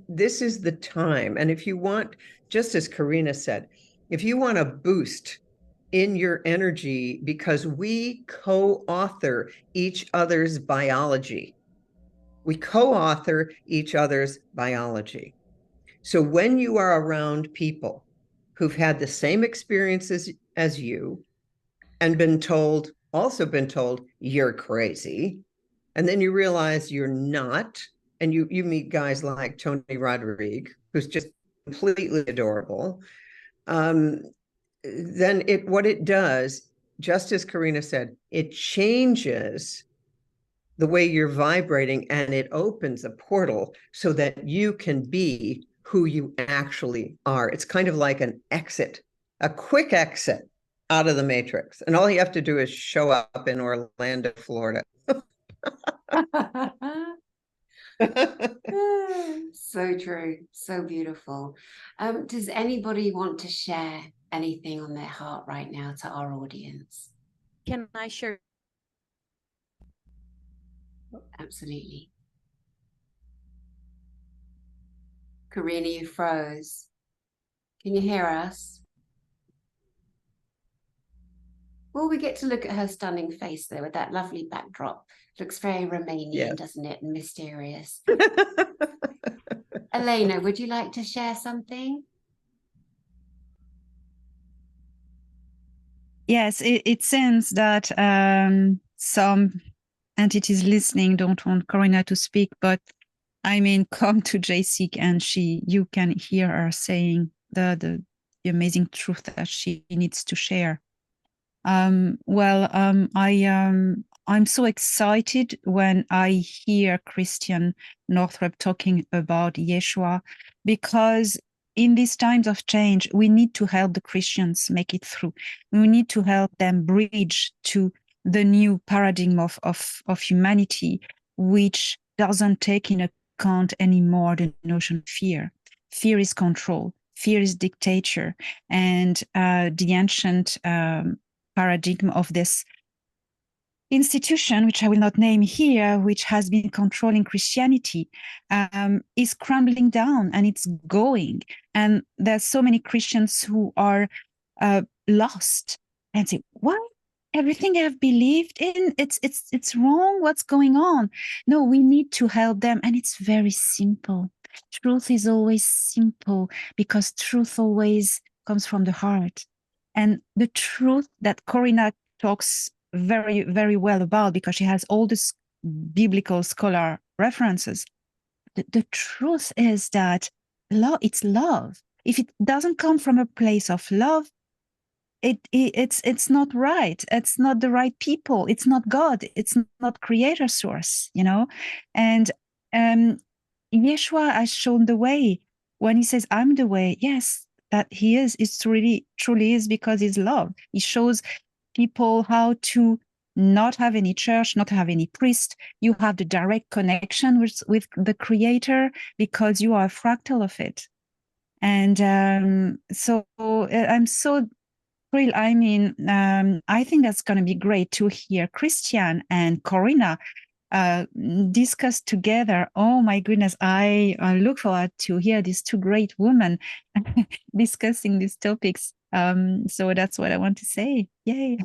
This is the time. And if you want, just as Corina said, if you want a boost in your energy, because we co-author each other's biology. We co-author each other's biology. So when you are around people who've had the same experiences as you and also been told you're crazy, and then you realize you're not, and you meet guys like Tony Rodrigue, who's just completely adorable, then what it does, just as Corina said, it changes the way you're vibrating, and it opens a portal so that you can be who you actually are. It's kind of like an exit, a quick exit out of the matrix. And all you have to do is show up in Orlando, Florida. So true. So beautiful. Does anybody want to share anything on their heart right now to our audience? Can I share? Absolutely. Corina, you froze. Can you hear us? Well, we get to look at her stunning face there with that lovely backdrop. Looks very Romanian, Yes. doesn't it? And mysterious. Elena, would you like to share something? Yes, it seems that some entities listening don't want Corina to speak, but I mean, come to Gsic and you can hear her saying the amazing truth that she needs to share. I I'm so excited when I hear Christiane Northrup talking about Yeshua, because in these times of change, we need to help the Christians make it through. We need to help them bridge to the new paradigm of humanity, which doesn't take into account anymore the notion of fear. Fear is control. Fear is dictator. And the ancient paradigm of this institution, which I will not name here, which has been controlling Christianity, is crumbling down, and it's going. And there's so many Christians who are lost and say, "What? Everything I've believed in, it's wrong. What's going on?" No, we need to help them, and it's very simple. Truth is always simple, because truth always comes from the heart. And the truth that Corina talks very, very well about, because she has all this biblical scholar references. The truth is that love, it's love. If it doesn't come from a place of love, it's not right. It's not the right people. It's not God. It's not creator source, you know? And Yeshua has shown the way. When he says, "I'm the way," yes, that he is, it's really, truly is, because he's love. He shows people how to not have any church, not have any priest. You have the direct connection with the creator, because you are a fractal of it. And so I'm so thrilled. I mean, I think that's going to be great to hear Christiane and Corina discuss together. Oh my goodness, I look forward to hear these two great women discussing these topics. So that's what I want to say. Yay.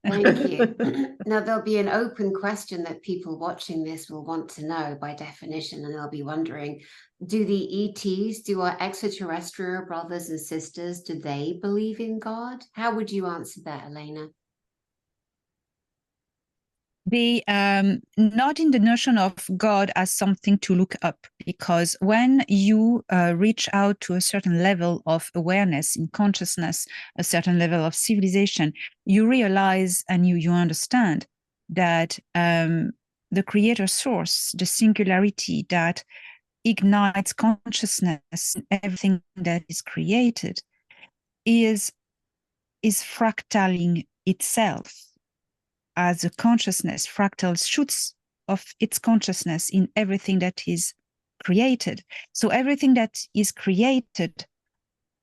Thank you. Now, there'll be an open question that people watching this will want to know by definition, and they'll be wondering, do the ETs, do our extraterrestrial brothers and sisters, do they believe in God? How would you answer that, Elena? They not in the notion of God as something to look up, because when you reach out to a certain level of awareness in consciousness, a certain level of civilization, you realize and you understand that the creator source, the singularity that ignites consciousness, everything that is created, is fractaling itself as a consciousness. Fractal shoots of its consciousness in everything that is created. So everything that is created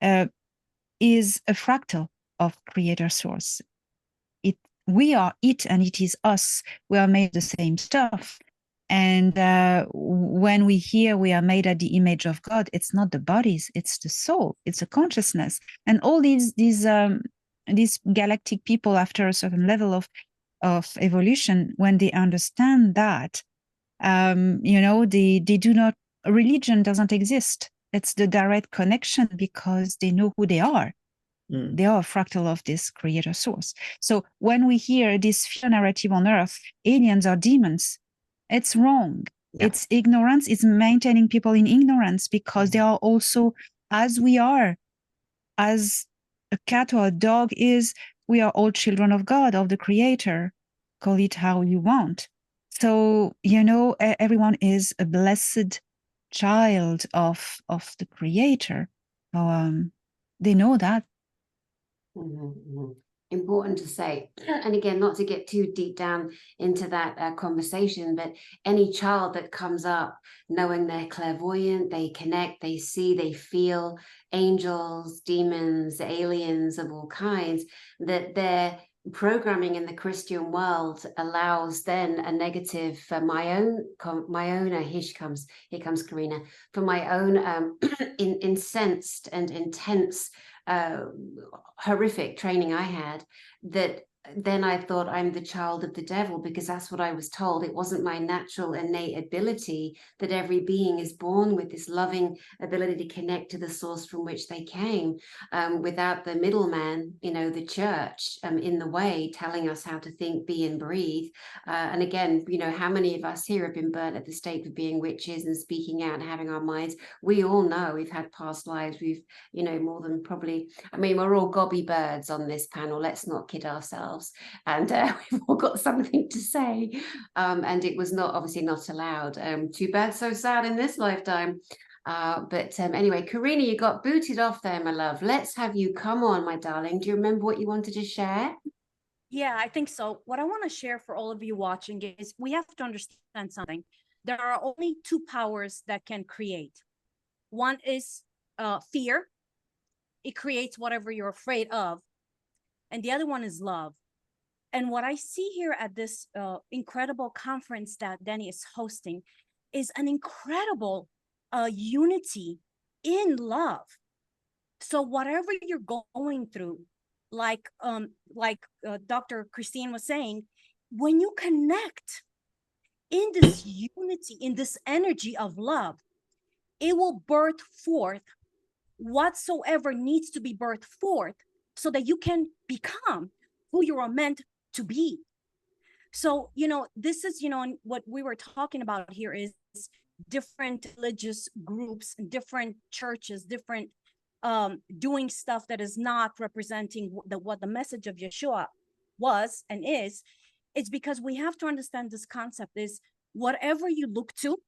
is a fractal of creator source. We are it, and it is us. We are made the same stuff. And when we hear we are made at the image of God, it's not the bodies, it's the soul, it's a consciousness. And all these galactic people, after a certain level of evolution, when they understand that, they do not, religion doesn't exist. It's the direct connection, because they know who they are. They are a fractal of this creator source. So when we hear this fear narrative on Earth, aliens are demons, it's wrong. Yeah. It's ignorance. It's maintaining people in ignorance, because they are also, as we are, as a cat or a dog is, we are all children of God, of the creator. Call it how you want. So, everyone is a blessed child of the creator. They know that. Mm-hmm. Important to say. And again, not to get too deep down into that conversation, but any child that comes up knowing they're clairvoyant, they connect, they see, they feel angels, demons, aliens of all kinds, that their programming in the Christian world allows then a negative for my own here comes Corina, for my own incensed and intense horrific training I had, that then I thought I'm the child of the devil, because that's what I was told. It wasn't my natural innate ability, that every being is born with this loving ability to connect to the source from which they came, without the middleman, the church in the way, telling us how to think, be, and breathe. And again, how many of us here have been burnt at the stake for being witches and speaking out and having our minds? We all know we've had past lives. We've, more than probably, we're all gobby birds on this panel. Let's not kid ourselves. ourselves, and we've all got something to say, and it was obviously not allowed. Too bad, so sad in this lifetime. But anyway, Corina, you got booted off there, my love. Let's have you come on, my darling. Do you remember what you wanted to share? Yeah, I think so. What I want to share for all of you watching is we have to understand something. There are only two powers that can create. One is fear. It creates whatever you're afraid of. And the other one is love. And what I see here at this incredible conference that Danny is hosting is an incredible unity in love. So whatever you're going through, like Dr. Christine was saying, when you connect in this unity, in this energy of love, it will birth forth whatsoever needs to be birthed forth so that you can become who you are meant to be. So, this is, what we were talking about here is different religious groups, different churches, different doing stuff that is not representing what the message of Yeshua was and is. It's because we have to understand this concept is whatever you look to,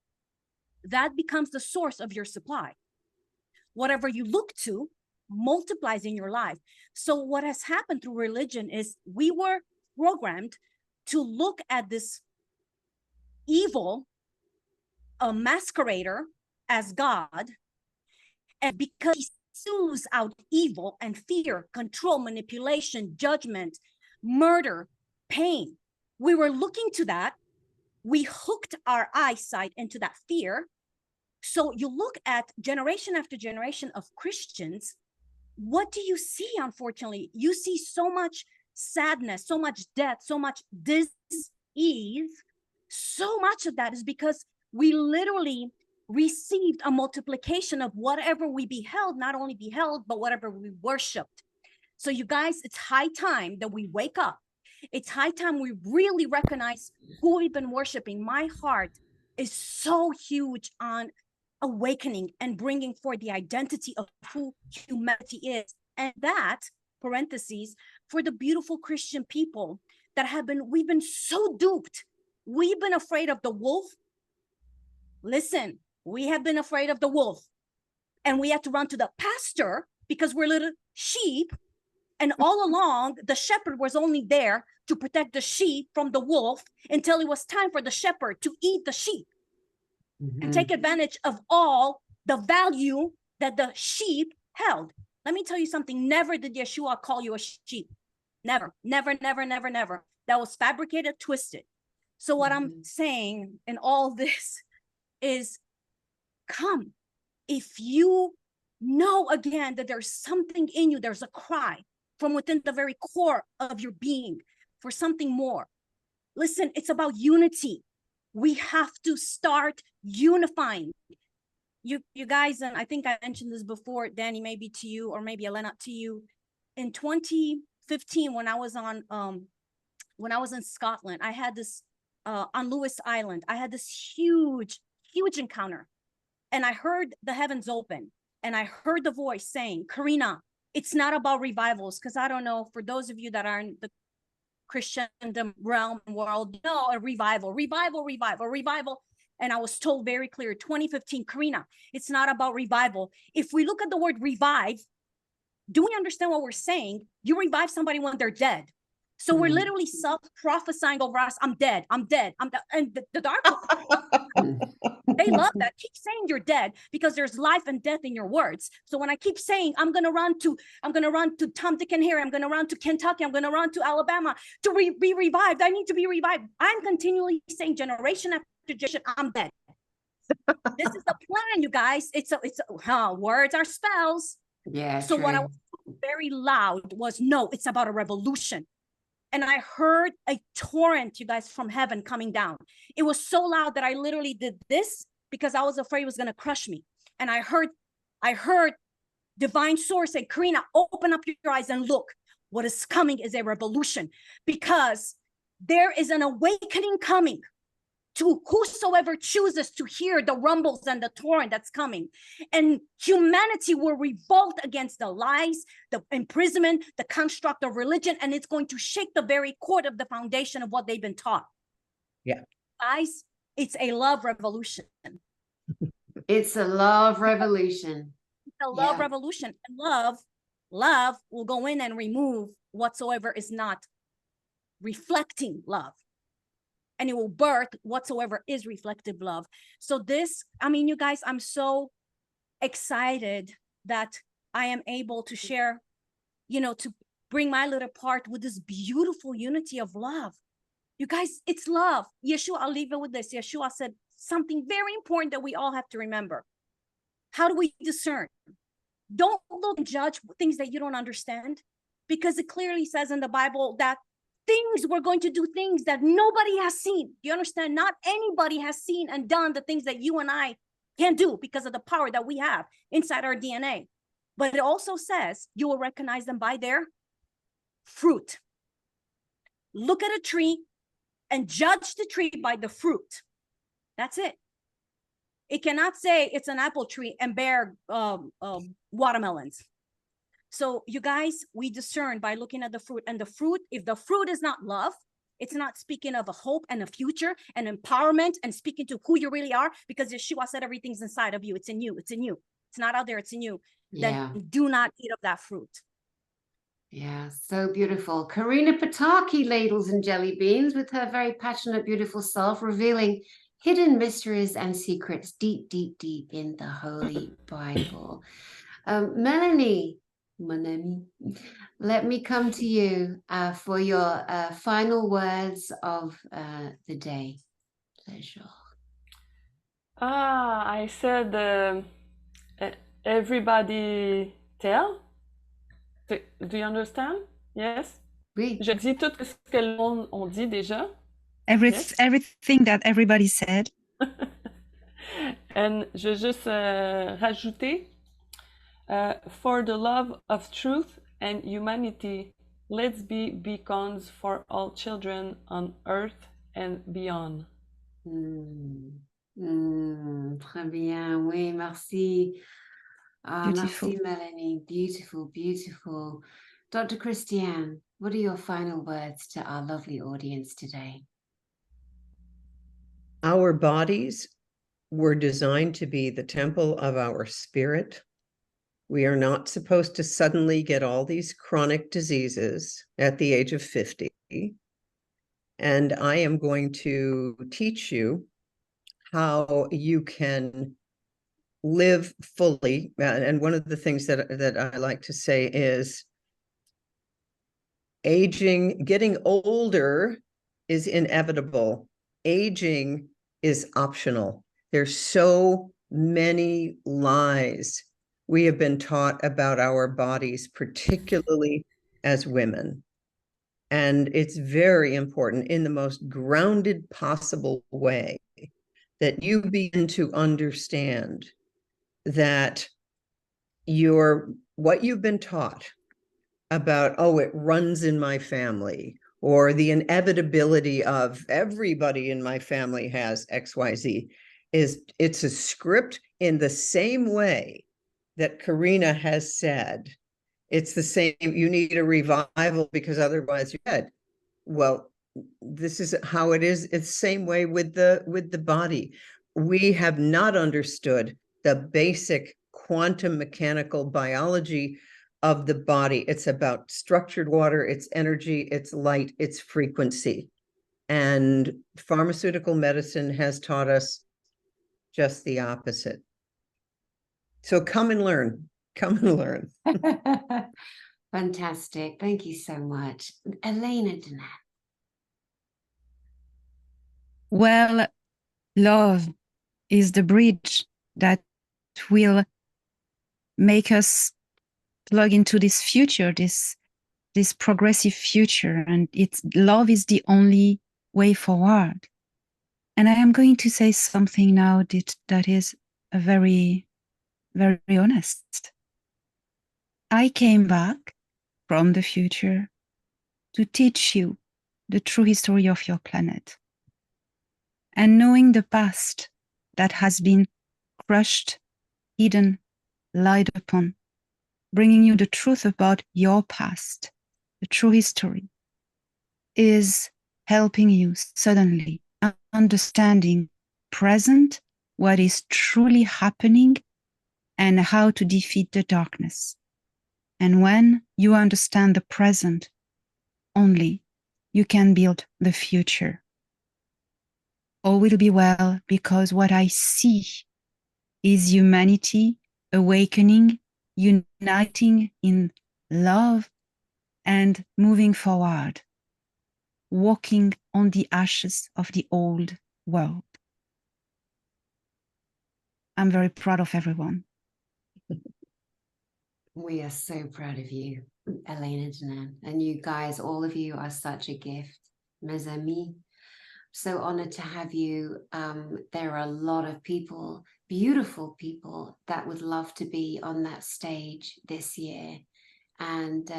that becomes the source of your supply. Whatever you look to multiplies in your life. So what has happened through religion is we were programmed to look at this evil masquerader as God, and because he spews out evil and fear, control, manipulation, judgment, murder, pain, we were looking to that. We hooked our eyesight into that fear. So you look at generation after generation of Christians, what do you see? Unfortunately, you see so much sadness, so much death, so much dis-ease. So much of that is because we literally received a multiplication of whatever we beheld, not only beheld, but whatever we worshiped. So you guys, it's high time that we wake up. It's high time we really recognize who we've been worshiping. My heart is so huge on awakening and bringing forth the identity of who humanity is. And that, parentheses, for the beautiful Christian people that we've been so duped. We've been afraid of the wolf. Listen, we have been afraid of the wolf, and we had to run to the pastor because we're little sheep. And all along, the shepherd was only there to protect the sheep from the wolf until it was time for the shepherd to eat the sheep and take advantage of all the value that the sheep held. Let me tell you something. Never did Yeshua call you a sheep. Never, never, never, never, never. That was fabricated, twisted. So what I'm saying in all this is, come. If you know again that there's something in you, there's a cry from within the very core of your being for something more. Listen, it's about unity. We have to start unifying. You guys, and I think I mentioned this before, Danny, maybe to you, or maybe Elena, to you. In 2015, when I was in Scotland, I had this on Lewis Island. I had this huge encounter, and I heard the heavens open, and I heard the voice saying, "Karina, it's not about revivals," because I don't know, for those of you that are in the Christendom realm world, no, a revival. And I was told very clear, 2015, Karina, it's not about revival. If we look at the word revive, do we understand what we're saying? You revive somebody when they're dead. So we're literally self-prophesying over us. I'm dead. And the dark, they love that. Keep saying you're dead because there's life and death in your words. So when I keep saying I'm gonna run to Tom, Dick, and Harry, I'm gonna run to Kentucky, I'm gonna run to Alabama to be revived. I need to be revived. I'm continually saying generation after generation, I'm dead. This is the plan, you guys. It's words are spells. Yeah. So true. What I was very loud was, no, it's about a revolution. And I heard a torrent, you guys, from heaven coming down. It was so loud that I literally did this because I was afraid it was going to crush me. And I heard divine source say, Karina, open up your eyes and look. What is coming is a revolution, because there is an awakening coming to whosoever chooses to hear the rumbles and the torrent that's coming. And humanity will revolt against the lies, the imprisonment, the construct of religion, and it's going to shake the very core of the foundation of what they've been taught. Yeah. Guys, it's a love revolution. It's a love revolution. It's a love revolution. And love will go in and remove whatsoever is not reflecting love. And it will birth whatsoever is reflective love. So this, I mean, you guys, I'm so excited that I am able to share, you know, to bring my little part with this beautiful unity of love. You guys, it's love. Yeshua, I'll leave it with this. Yeshua said something very important that we all have to remember. How do we discern? Don't look and judge things that you don't understand, because it clearly says in the Bible that we're going to do things that nobody has seen. You understand? Not anybody has seen and done the things that you and I can do because of the power that we have inside our DNA. But it also says you will recognize them by their fruit. Look at a tree and judge the tree by the fruit. That's it. It cannot say it's an apple tree and bear watermelons. So you guys, we discern by looking at the fruit, and the fruit, if the fruit is not love, it's not speaking of a hope and a future and empowerment and speaking to who you really are, because Yeshua said everything's inside of you. It's in you. It's in you. It's not out there. It's in you. Yeah. Then do not eat of that fruit. Yeah, so beautiful. Karina Pataki ladles and jelly beans with her very passionate, beautiful self, revealing hidden mysteries and secrets deep, deep, deep in the Holy Bible. Melanie, let me come to you for your final words of the day. Pleasure. I said everybody tell. Do you understand? Yes? Oui. Je dis tout ce que le monde ont dit déjà. Yes? Everything that everybody said. And je juste rajouter, for the love of truth and humanity, let's be beacons for all children on earth and beyond. Très bien. Oui, merci. Beautiful. Merci, Melanie. Beautiful, beautiful. Dr. Christiane, what are your final words to our lovely audience today? Our bodies were designed to be the temple of our spirit. We are not supposed to suddenly get all these chronic diseases at the age of 50. And I am going to teach you how you can live fully. And one of the things that I like to say is aging, getting older is inevitable. Aging is optional. There's so many lies we have been taught about our bodies, particularly as women. And it's very important in the most grounded possible way that you begin to understand that what you've been taught about, oh, it runs in my family, or the inevitability of everybody in my family has XYZ, it's a script in the same way that Corina has said. It's the same, you need a revival because otherwise you're dead. Well, this is how it is. It's the same way with the body. We have not understood the basic quantum mechanical biology of the body. It's about structured water, it's energy, it's light, it's frequency. And pharmaceutical medicine has taught us just the opposite. So come and learn. Come and learn. Fantastic. Thank you so much. Elena Danette. Well, love is the bridge that will make us plug into this future, this progressive future, and love is the only way forward. And I am going to say something now that is very, very honest. I came back from the future to teach you the true history of your planet. and knowing the past that has been crushed, hidden, lied upon, bringing you the truth about your past, the true history, is helping you suddenly understanding present, what is truly happening, and how to defeat the darkness. And when you understand the present, only you can build the future. All will be well, because what I see is humanity awakening, uniting in love, and moving forward, walking on the ashes of the old world. I'm very proud of everyone. We are so proud of you, Elena Danette. And you guys, all of you are such a gift. Mes amis, so honored to have you. There are a lot of people, beautiful people, that would love to be on that stage this year. And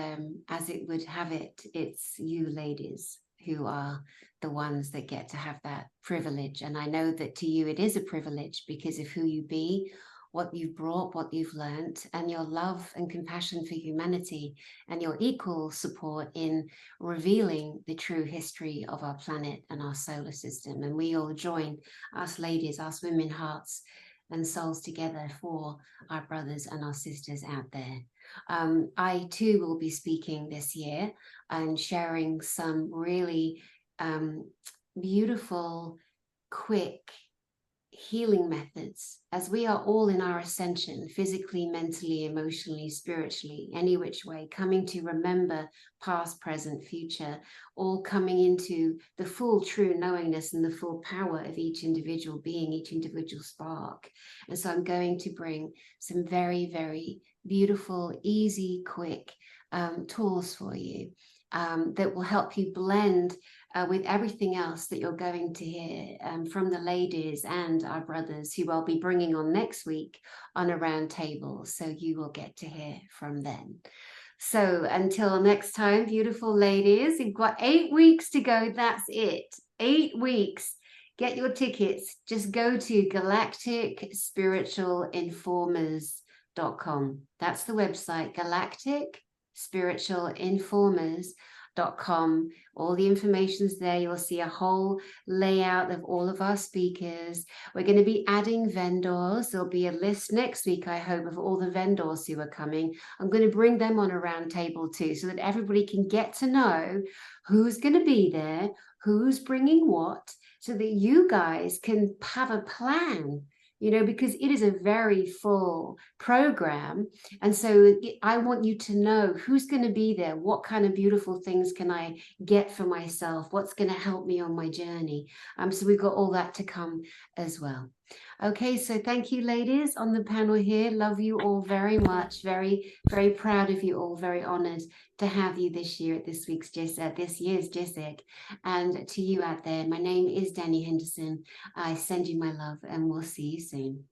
as it would have it, it's you ladies who are the ones that get to have that privilege. And I know that to you it is a privilege because of who you be, what you've brought, what you've learned, and your love and compassion for humanity, and your equal support in revealing the true history of our planet and our solar system. And we all join, us ladies, us women, hearts and souls together for our brothers and our sisters out there. I too will be speaking this year and sharing some really beautiful, quick healing methods, as we are all in our ascension, physically, mentally, emotionally, spiritually, any which way, coming to remember past, present, future, all coming into the full true knowingness and the full power of each individual being, each individual spark. And so I'm going to bring some very, very beautiful, easy, quick tools for you that will help you blend with everything else that you're going to hear from the ladies and our brothers, who I'll be bringing on next week on a round table. So you will get to hear from them. So until next time, beautiful ladies, you've got 8 weeks to go. That's it. 8 weeks. Get your tickets. Just go to galacticspiritualinformers.com. That's the website, galacticspiritualinformers.com. All the information's there. You'll see a whole layout of all of our speakers. We're going to be adding vendors. There'll be a list next week, I hope, of all the vendors who are coming. I'm going to bring them on a round table too, so that everybody can get to know who's going to be there, who's bringing what, so that you guys can have a plan, you know, because it is a very full program. And so I want you to know who's going to be there, what kind of beautiful things can I get for myself, what's going to help me on my journey. So we've got all that to come as well. Okay, so thank you, ladies, on the panel here. Love you all very much. Very, very proud of you all. Very honored to have you this year at this year's Gsic. And to you out there, my name is Danny Henderson. I send you my love, and we'll see you soon.